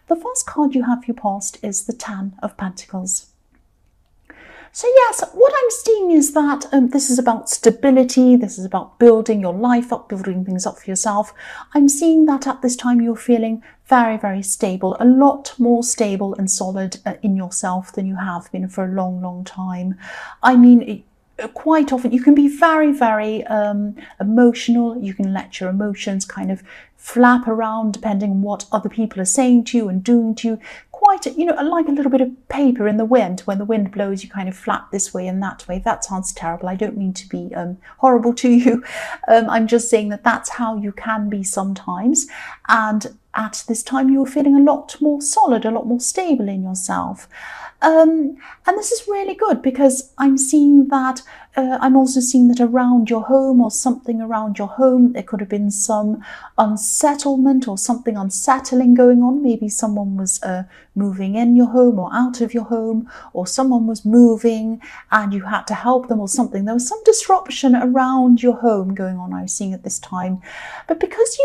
The first card you have for your past is the Ten of Pentacles. So yes, what I'm seeing is that this is about stability, this is about building your life up, building things up for yourself. I'm seeing that at this time you're feeling very, very stable, a lot more stable and solid in yourself than you have been for a long, long time. I mean, quite often you can be very, very emotional. You can let your emotions kind of flap around depending on what other people are saying to you and doing to you. Quite, like a little bit of paper in the wind. When the wind blows, you kind of flap this way and that way. That sounds terrible. I don't mean to be horrible to you. I'm just saying that that's how you can be sometimes. And at this time, you're feeling a lot more solid, a lot more stable in yourself. And this is really good because I'm seeing that, I'm also seeing that around your home or something around your home, there could have been some unsettlement or something unsettling going on. Maybe someone was moving in your home or out of your home, or someone was moving and you had to help them or something. There was some disruption around your home going on, I was seeing at this time. But because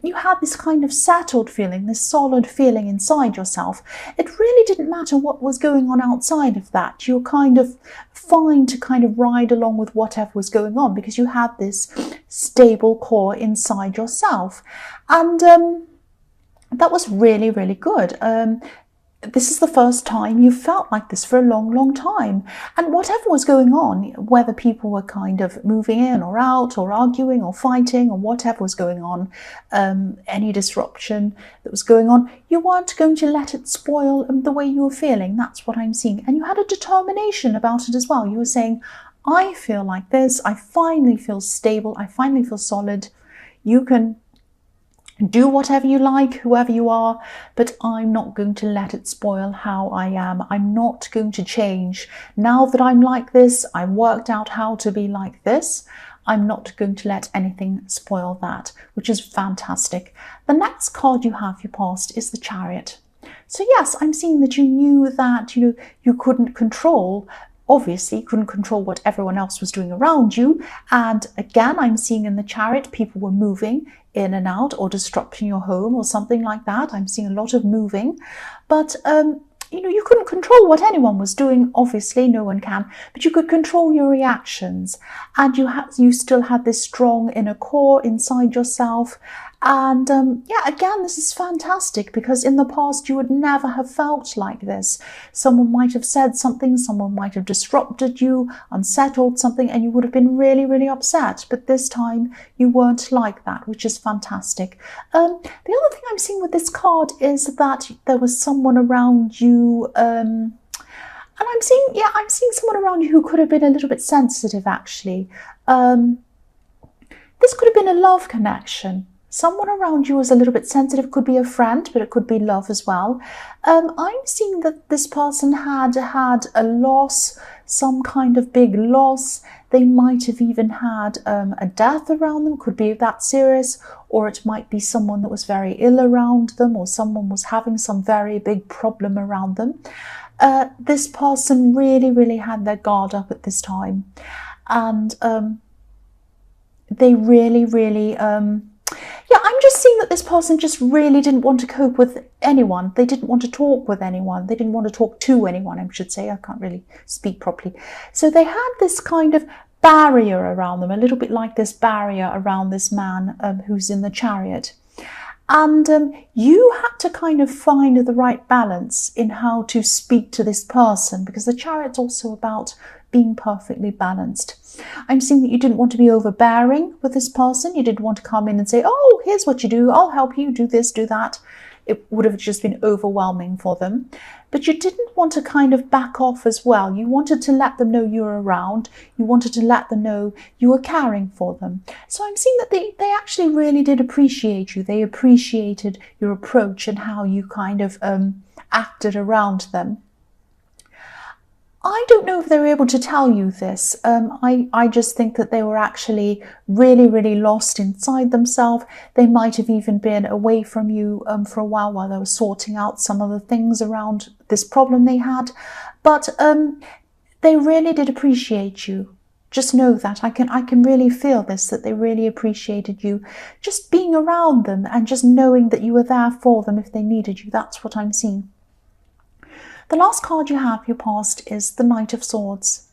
you had this kind of settled feeling, this solid feeling inside yourself, it really didn't matter what was going on outside of that. You're kind of fine to kind of ride along with whatever was going on because you had this stable core inside yourself. And that was really, really good. This is the first time you felt like this for a long, long time. And whatever was going on, whether people were kind of moving in or out or arguing or fighting or whatever was going on, any disruption that was going on, you weren't going to let it spoil the way you were feeling. That's what I'm seeing. And you had a determination about it as well. You were saying, I feel like this. I finally feel stable. I finally feel solid. You can do whatever you like, whoever you are, but I'm not going to let it spoil how I am. I'm not going to change. Now that I'm like this, I've worked out how to be like this. I'm not going to let anything spoil that, which is fantastic. The next card you have, your past, is the Chariot. So yes, I'm seeing that you knew that you couldn't control. Obviously, you couldn't control what everyone else was doing around you. And again, I'm seeing in the Chariot, people were moving in and out or disrupting your home or something like that. I'm seeing a lot of moving. But, you couldn't control what anyone was doing. Obviously, no one can. But you could control your reactions. And you still had this strong inner core inside yourself. And again, this is fantastic because in the past you would never have felt like this. Someone might have said something, someone might have disrupted you, unsettled something, and you would have been really, really upset. But this time you weren't like that, which is fantastic. The other thing I'm seeing with this card is that there was someone around you, and I'm seeing someone around you who could have been a little bit sensitive, actually. This could have been a love connection. Someone around you is a little bit sensitive. Could be a friend, but it could be love as well. I'm seeing that this person had a loss, some kind of big loss. They might have even had a death around them. Could be that serious, or it might be someone that was very ill around them, or someone was having some very big problem around them. This person really, really had their guard up at this time. And they really, really... I'm just seeing that this person just really didn't want to cope with anyone. They didn't want to talk with anyone. They didn't want to talk to anyone, I should say. I can't really speak properly. So they had this kind of barrier around them, a little bit like this barrier around this man who's in the Chariot. And you had to kind of find the right balance in how to speak to this person, because the Chariot's also about being perfectly balanced. I'm seeing that you didn't want to be overbearing with this person. You didn't want to come in and say, oh, here's what you do. I'll help you do this, do that. It would have just been overwhelming for them. But you didn't want to kind of back off as well. You wanted to let them know you were around. You wanted to let them know you were caring for them. So I'm seeing that they actually really did appreciate you. They appreciated your approach and how you kind of acted around them. I don't know if they were able to tell you this. I just think that they were actually really, really lost inside themselves. They might have even been away from you for a while they were sorting out some of the things around this problem they had. But they really did appreciate you, just know that I can really feel this, that they really appreciated you just being around them and just knowing that you were there for them if they needed you. That's what I'm seeing. The last card you have, your past, is the Knight of Swords.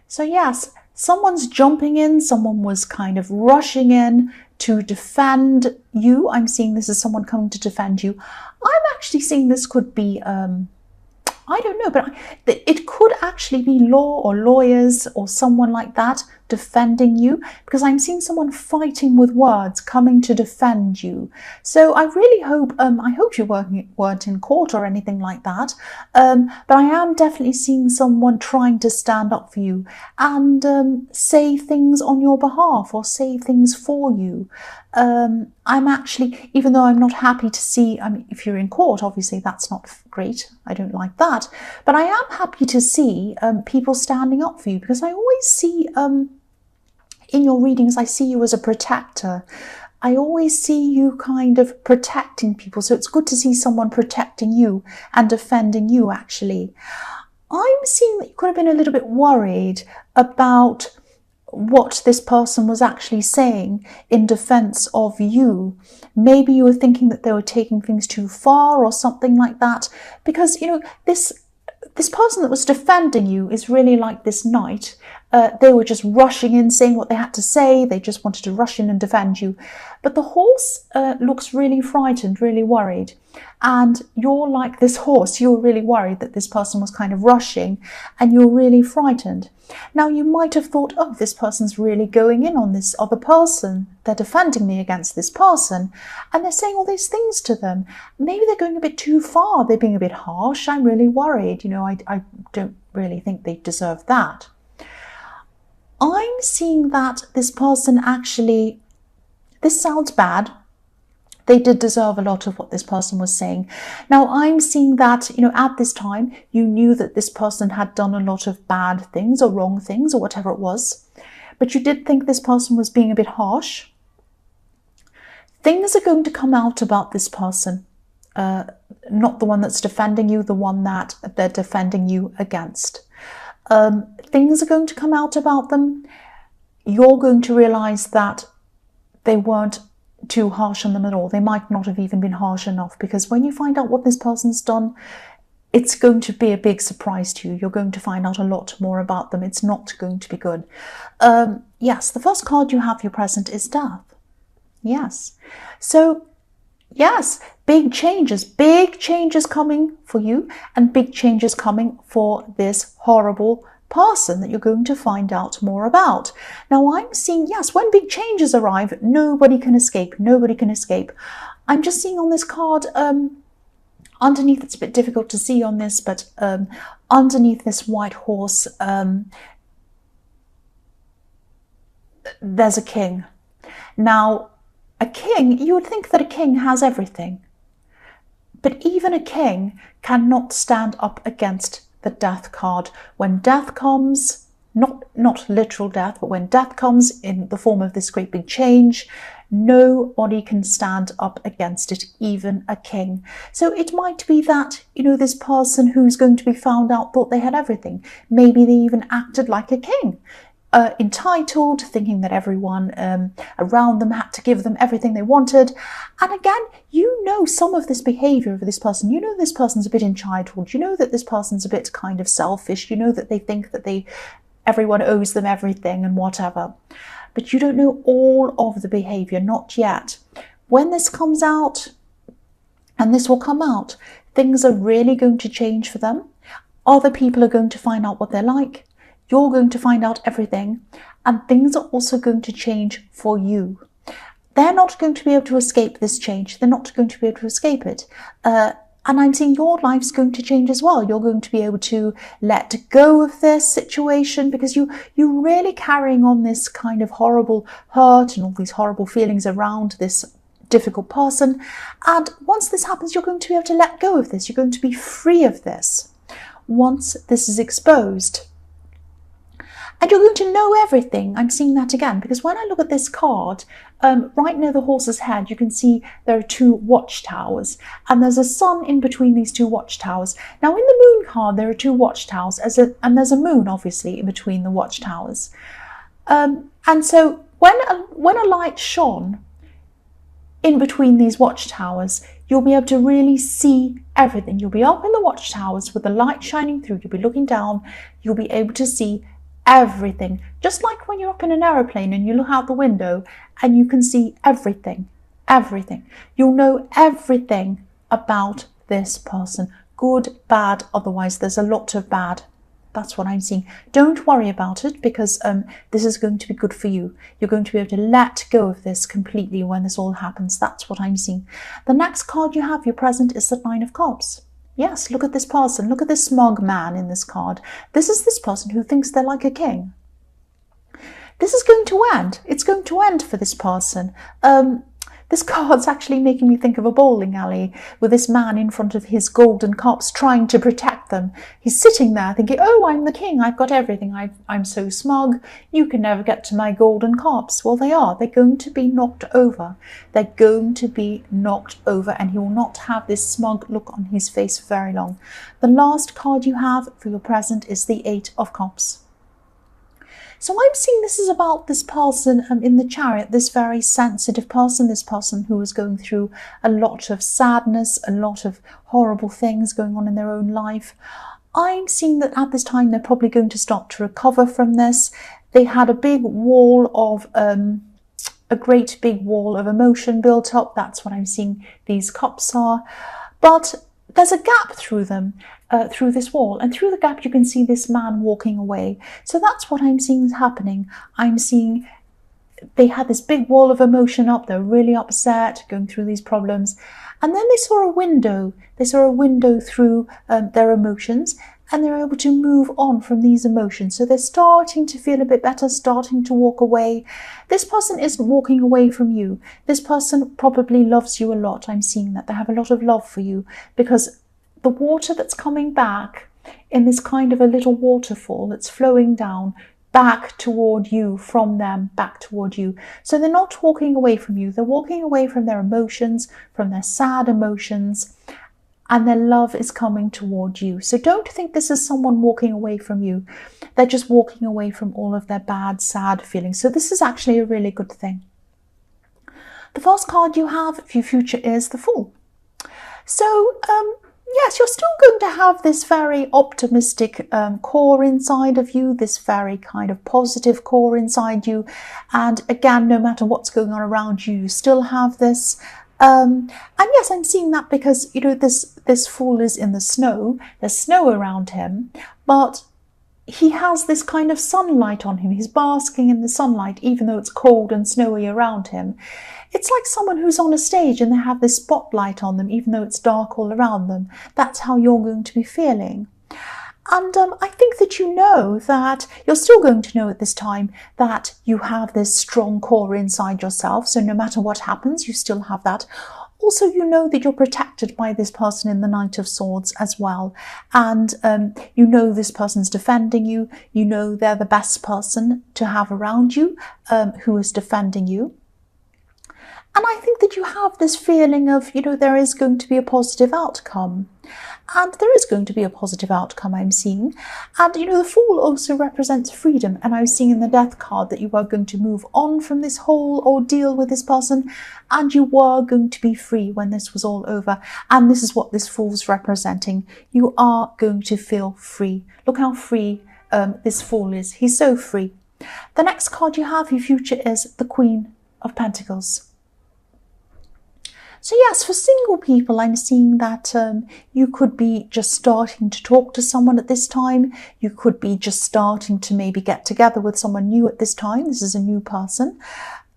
So yes, someone's jumping in, someone was kind of rushing in to defend you. I'm seeing this as someone coming to defend you. I'm actually seeing this could be, I don't know, but it could actually be law or lawyers or someone like that defending you, because I'm seeing someone fighting with words coming to defend you. So I really hope, I hope you weren't in court or anything like that, but I am definitely seeing someone trying to stand up for you and say things on your behalf or say things for you. I'm actually, even though I'm not happy to see, I mean, if you're in court, obviously that's not great. I don't like that. But I am happy to see people standing up for you, because I always see, in your readings, I see you as a protector. I always see you kind of protecting people. So it's good to see someone protecting you and defending you, actually. I'm seeing that you could have been a little bit worried about what this person was actually saying in defense of you. Maybe you were thinking that they were taking things too far or something like that, because, you know, this person that was defending you is really like this knight. They were just rushing in, saying what they had to say. They just wanted to rush in and defend you. But the horse looks really frightened, really worried. And you're like this horse. You're really worried that this person was kind of rushing, and you're really frightened. Now, you might have thought, oh, this person's really going in on this other person. They're defending me against this person, and they're saying all these things to them. Maybe they're going a bit too far. They're being a bit harsh. I'm really worried. You know, I don't really think they deserve that. I'm seeing that this person actually, this sounds bad. They did deserve a lot of what this person was saying. Now, I'm seeing that, you know, at this time, you knew that this person had done a lot of bad things or wrong things or whatever it was. But you did think this person was being a bit harsh. Things are going to come out about this person. Not the one that's defending you, the one that they're defending you against. Things are going to come out about them. You're going to realize that they weren't too harsh on them at all. They might not have even been harsh enough, because when you find out what this person's done, it's going to be a big surprise to you. You're going to find out a lot more about them. It's not going to be good. Yes, the first card you have, your present, is Death. Yes. So, yes, big changes coming for you, and big changes coming for this horrible person that you're going to find out more about. Now, I'm seeing, yes, when big changes arrive, nobody can escape. Nobody can escape. I'm just seeing on this card, underneath, it's a bit difficult to see on this, but underneath this white horse, there's a king. Now, a king, you would think that a king has everything. But even a king cannot stand up against the Death card. When death comes, not literal death, but when death comes in the form of this great big change, nobody can stand up against it, even a king. So it might be that, you know, this person who's going to be found out thought they had everything. Maybe they even acted like a king. Entitled, thinking that everyone around them had to give them everything they wanted. And again, you know some of this behavior of this person. You know this person's a bit entitled. You know that this person's a bit kind of selfish. You know that they think that everyone owes them everything and whatever. But you don't know all of the behavior, not yet. When this comes out, and this will come out, things are really going to change for them. Other people are going to find out what they're like. You're going to find out everything, and things are also going to change for you. They're not going to be able to escape this change. They're not going to be able to escape it. And I'm seeing your life's going to change as well. You're going to be able to let go of this situation, because you're really carrying on this kind of horrible hurt and all these horrible feelings around this difficult person. And once this happens, you're going to be able to let go of this. You're going to be free of this once this is exposed. And you're going to know everything. I'm seeing that again, because when I look at this card, right near the horse's head, you can see there are two watchtowers, and there's a sun in between these two watchtowers. Now, in the moon card, there are two watchtowers, and there's a moon, obviously, in between the watchtowers. And so when a light shone in between these watchtowers, you'll be able to really see everything. You'll be up in the watchtowers with the light shining through. You'll be looking down. You'll be able to see everything. Just like when you're up in an aeroplane and you look out the window and you can see everything. Everything. You'll know everything about this person. Good, bad, otherwise there's a lot of bad. That's what I'm seeing. Don't worry about it, because this is going to be good for you. You're going to be able to let go of this completely when this all happens. That's what I'm seeing. The next card you have, your present, is the Nine of Cups. Yes, look at this person. Look at this smug man in this card. This is this person who thinks they're like a king. This is going to end. It's going to end for this person. This card's actually making me think of a bowling alley with this man in front of his golden cups trying to protect them. He's sitting there thinking, oh, I'm the king. I've got everything. I'm so smug. You can never get to my golden cups. Well, they are. They're going to be knocked over. They're going to be knocked over, and he will not have this smug look on his face for very long. The last card you have for your present is the Eight of Cups. So I'm seeing this is about this person in the Chariot, this very sensitive person, this person who is going through a lot of sadness, a lot of horrible things going on in their own life. I'm seeing that at this time they're probably going to start to recover from this. They had a big wall of, a great big wall of emotion built up. That's what I'm seeing these cups are. But there's a gap through them. Through this wall, and through the gap you can see this man walking away. So that's what I'm seeing is happening. I'm seeing they had this big wall of emotion up. They're really upset, going through these problems, and then they saw a window. They saw a window through their emotions, and they're able to move on from these emotions. So they're starting to feel a bit better, starting to walk away. This person isn't walking away from you. This person probably loves you a lot. I'm seeing that they have a lot of love for you, because the water that's coming back in this kind of a little waterfall that's flowing down back toward you, from them back toward you. So they're not walking away from you. They're walking away from their emotions, from their sad emotions, and their love is coming toward you. So don't think this is someone walking away from you. They're just walking away from all of their bad, sad feelings. So this is actually a really good thing. The first card you have for your future is the Fool. So, yes, you're still going to have this very optimistic core inside of you, this very kind of positive core inside you. And again, no matter what's going on around you, you still have this. And yes, I'm seeing that because, you know, this Fool is in the snow. There's snow around him, but he has this kind of sunlight on him. He's basking in the sunlight, even though it's cold and snowy around him. It's like someone who's on a stage and they have this spotlight on them, even though it's dark all around them. That's how you're going to be feeling. And I think that you know that you're still going to know at this time that you have this strong core inside yourself. So no matter what happens, you still have that. Also, you know that you're protected by this person in the Knight of Swords as well. And you know this person's defending you. You know they're the best person to have around you, who is defending you. And I think that you have this feeling of, you know, there is going to be a positive outcome. And there is going to be a positive outcome, I'm seeing. And, you know, the Fool also represents freedom. And I'm seeing in the Death card that you are going to move on from this whole ordeal with this person. And you were going to be free when this was all over. And this is what this Fool's representing. You are going to feel free. Look how free this Fool is. He's so free. The next card you have for your future is the Queen of Pentacles. So yes, for single people, I'm seeing that you could be just starting to talk to someone at this time. You could be just starting to maybe get together with someone new at this time. This is a new person.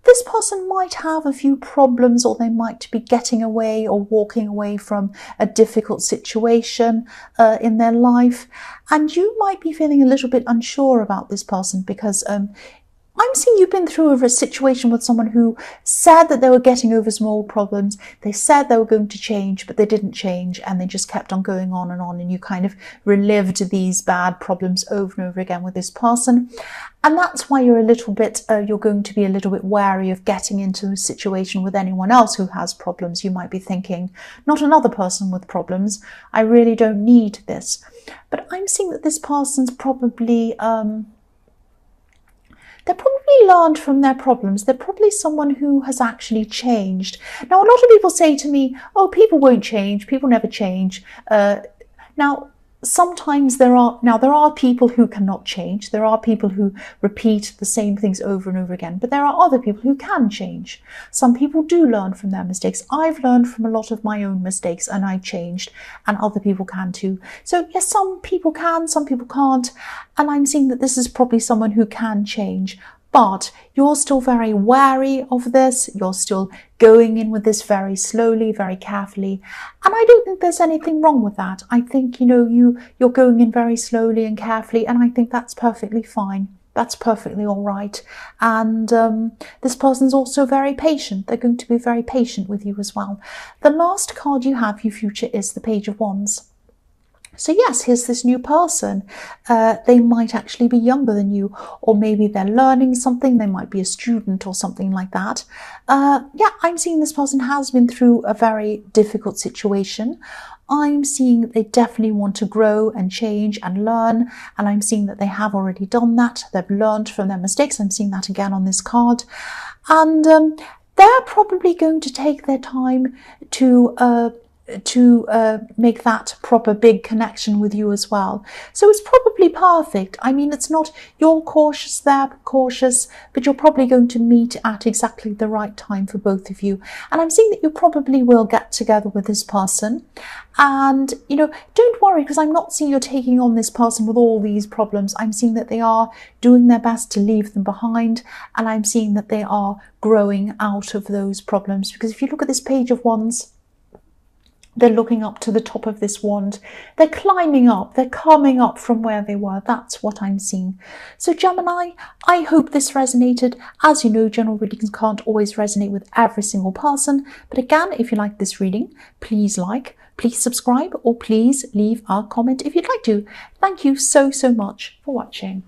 This person might have a few problems, or they might be getting away or walking away from a difficult situation in their life. And you might be feeling a little bit unsure about this person because I'm seeing you've been through a situation with someone who said that they were getting over some old problems. They said they were going to change, but they didn't change, and they just kept on going on, and you kind of relived these bad problems over and over again with this person. And that's why you're a little bit, you're going to be a little bit wary of getting into a situation with anyone else who has problems. You might be thinking, not another person with problems. I really don't need this. But I'm seeing that this person's probably They probably learned from their problems. They're probably someone who has actually changed. Now, a lot of people say to me, oh, people won't change. People never change. Now, sometimes there are people who cannot change. There are people who repeat the same things over and over again, but there are other people who can change. Some people do learn from their mistakes. I've learned from a lot of my own mistakes and I changed, and other people can too. So yes, some people can, some people can't, and I'm seeing that this is probably someone who can change. But you're still very wary of this. You're still going in with this very slowly, very carefully. And I don't think there's anything wrong with that. I think, you're going in very slowly and carefully, and I think that's perfectly fine. That's perfectly all right. And this person's also very patient. They're going to be very patient with you as well. The last card you have, your future, is the Page of Wands. So yes, here's this new person. They might actually be younger than you, or maybe they're learning something. They might be a student or something like that. Yeah, I'm seeing this person has been through a very difficult situation. I'm seeing that they definitely want to grow and change and learn, and I'm seeing that they have already done that. They've learned from their mistakes. I'm seeing that again on this card. And they're probably going to take their time to make that proper big connection with you as well. So it's probably perfect. I mean, it's not you're cautious, they're cautious, but you're probably going to meet at exactly the right time for both of you. And I'm seeing that you probably will get together with this person. And, don't worry, because I'm not seeing you're taking on this person with all these problems. I'm seeing that they are doing their best to leave them behind. And I'm seeing that they are growing out of those problems. Because if you look at this Page of Wands, they're looking up to the top of this wand. They're climbing up. They're coming up from where they were. That's what I'm seeing. So Gemini, I hope this resonated. As you know, general readings can't always resonate with every single person. But again, if you like this reading, please subscribe, or please leave a comment if you'd like to. Thank you so much for watching.